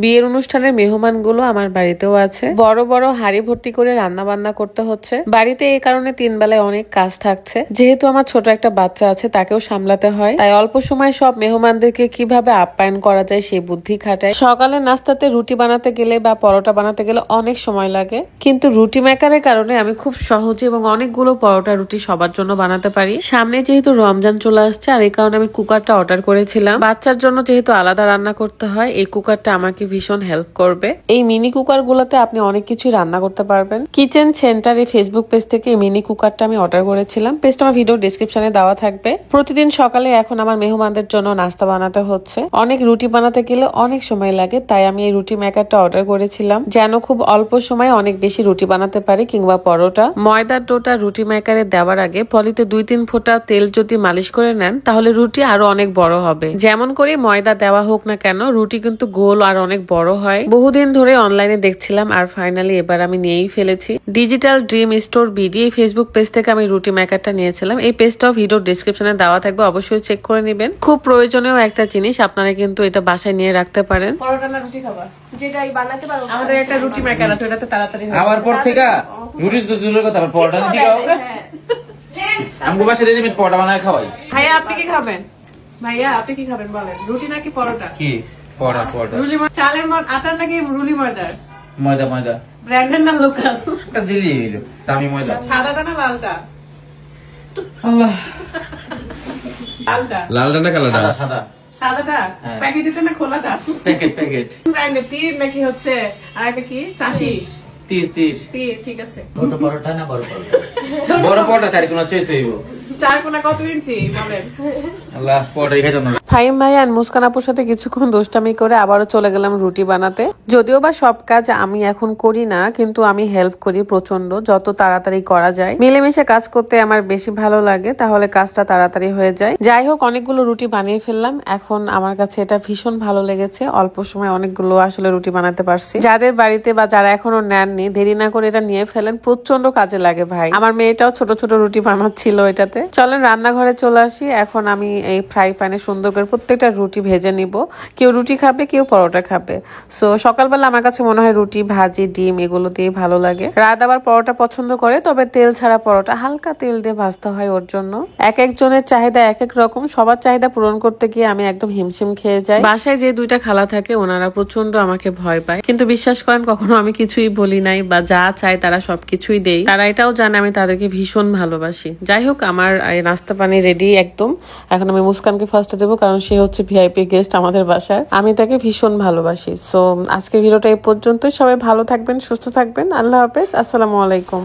বিয়ের অনুষ্ঠানের মেহমানগুলো আমার বাড়িতেও আছে। বড় বড় হাড়ি ভর্তি করে রান্না বান্না করতে হচ্ছে বাড়িতে, এই কারণে 3 বেলায় অনেক কাজ থাকছে। যেহেতু আমার ছোট একটা বাচ্চা আছে, তাকেও সামলাতে হয়, তাই অল্প সময় সব মেহমানদেরকে কিভাবে আপ্যায়ন করা যায় সেই বুদ্ধি খাটায়। সকালের নাস্তাতে রুটি বানাতে গেলে বা পরোটা বানাতে গেলে অনেক সময় লাগে, কিন্তু রুটি মেকারের কারণে আমি খুব সহজে এবং অনেকগুলো পরোটা রুটি সবার জন্য বানাতে পারি। সামনে যেহেতু রমজান চলে আসছে, আর এই কারণে আমি কুকারটা অর্ডার করেছিলাম। বাচ্চার জন্য যেহেতু আলাদা রান্না করতে হয়, এই কুকারটা আমাকে ভীষণ হেল্প করবে। এই মিনি কুকার গুলোতে আপনি অনেক কিছুই রান্না করতে পারবেন। কিচেন সেন্টার এই ফেসবুক পেজ থেকে এই মিনি কুকারটা আমি অর্ডার করেছিলাম। পেজটা আমার ভিডিও ডেসক্রিপশনে দেওয়া থাকবে। প্রতিদিন সকালে এখন আমার মেহমানদের জন্য নাস্তা বানাতে হচ্ছে। অনেক রুটি বানাতে গেলে অনেক সময় লাগে, তাই আমি এই রুটি মেকারটা অর্ডার করেছিলাম যেন খুব অল্প সময়ে অনেক বেশি রুটি বানাতে পারি কিংবা পরোটা। ময়দার ডোটা রুটি মেকারে দেওয়ার আগে পলিতে 2-3 ফোঁটা তেল যদি মালিশ করে নেন, তাহলে রুটি আরো অনেক বড় হবে। যেমন করে ময়দা দেওয়া হোক না কেন, রুটি কিন্তু গোল আর অনেক বড় হয়। বহুদিন ধরে অনলাইনে দেখছিলাম, আর ফাইনালি এবার আমি নিয়েই ফেলেছি। ডিজিটাল ড্রিম স্টোর বিডি এই ফেসবুক পেজ থেকে আমি রুটি মেকারটা নিয়েছিলাম। এই পেজটাও ভিডিও ডেসক্রিপশনে দেওয়া থাকবে, অবশ্যই চেক করে নেবেন। খুব প্রয়োজনীয় একটা জিনিস, আপনারা কিন্তু এটা বাসায় নিয়ে রাখতে পারেন। পরোটা না রুটি খাবার, যেটাই বানাতে পারো। আমাদের একটা রুটি মেকার আছে, ওটাতে তাড়াতাড়ি হয়। আবার পর থেকে রুটি তো দূরের কথা, পরোটা দিতে হবে। আমগো বাসায় রেডিমেড পরোটা বানায় খাওয়াই। ভাইয়া আপনি কি খাবেন? ভাইয়া আপনি কি খাবেন বলেন, রুটি নাকি পরোটা? কি পরোটা? পরোটা রুলি চালের আটার নাকি রুলি ময়দার? ময়দা। ময়দা ব্র্যান্ডের না লোকাল? এটা দিলি দামি ময়দা। সাদাটা না লালটা? আল্লাহ, লালটা। লালটা না কালোটা? সাদা। সাদাটা প্যাকেটে না খোলাটা? প্যাকেট। ব্র্যান্ডের তীর নাকি হচ্ছে আর একটা কি চাষি? তীর। তীর, ঠিক আছে। ছোট পরোটা না বড় পরোটা? বড় পরোটা 4 কোনা চইতে হইব। 4 কোনা কত ইঞ্চি বলেন? আল্লাহ, পরোটাই খাইতাম না। ফাহিম ভাই আর মুস্কান আপুর সাথে কিছুক্ষণ দুষ্টামি করে আবারও চলে গেলাম রুটি বানাতে। যদিও বা সব কাজ আমি এখন করি না, কিন্তু আমি হেল্প করি প্রচন্ড, যত তাড়াতাড়ি করা যায়। মিলেমিশে কাজ করতে আমার বেশি ভালো লাগে, তাহলে কাজটা তাড়াতাড়ি হয়ে যায়। যাই হোক, অনেকগুলো রুটি বানিয়ে ফেললাম। এখন আমার কাছে এটা ভীষণ ভালো লেগেছে, অল্প সময় অনেকগুলো আসলে রুটি বানাতে পারছি। যাদের বাড়িতে বা যারা এখনো নেননি, দেরি না করে এটা নিয়ে ফেলেন, প্রচন্ড কাজে লাগে ভাই। আমার মেয়েটাও ছোট ছোট রুটি বানাচ্ছিল এটাতে। চলেন রান্নাঘরে চলে আসি। এখন আমি এই ফ্রাই প্যানে সুন্দর করে প্রত্যেকটা রুটি ভেজে নিব। কেউ রুটি খাবে, কেউ পরোটা খাবে। সো সকালবেলা আমার কাছে মনে হয় রুটি, ভাজি, ডিম এগুলো দিয়ে ভালো লাগে। রাত আবার পরোটা পছন্দ করে, তবে তেল ছাড়া পরোটা, হালকা তেল দিয়ে ভাজতে হয় ওর জন্য। এক একজনের চাহিদা এক এক রকম, সবার চাহিদা পূরণ করতে গিয়ে আমি একদম হিমশিম খেয়ে যাই। বাসায় যে 2টা খালা থাকে, ওনারা প্রচন্ড আমাকে ভয় পায়, কিন্তু বিশ্বাস করেন কখনো আমি কিছুই বলি নাই, বা যা চাই তারা সবকিছুই দেই। তারা এটাও জানে আমি তাদেরকে ভীষণ ভালোবাসি। যাই হোক, আমার নাস্তা পানি রেডি একদম। এখন আমি মুস্কানকে ফার্স্টে দেবো, কারণ সে হচ্ছে ভিআইপি গেস্ট আমাদের বাসার। আমি তাকে ভীষণ ভালোবাসি। সো আজকের ভিডিওটা এই পর্যন্তই। সবাই ভালো থাকবেন, সুস্থ থাকবেন। আল্লাহ হাফেজ, আসসালামু আলাইকুম।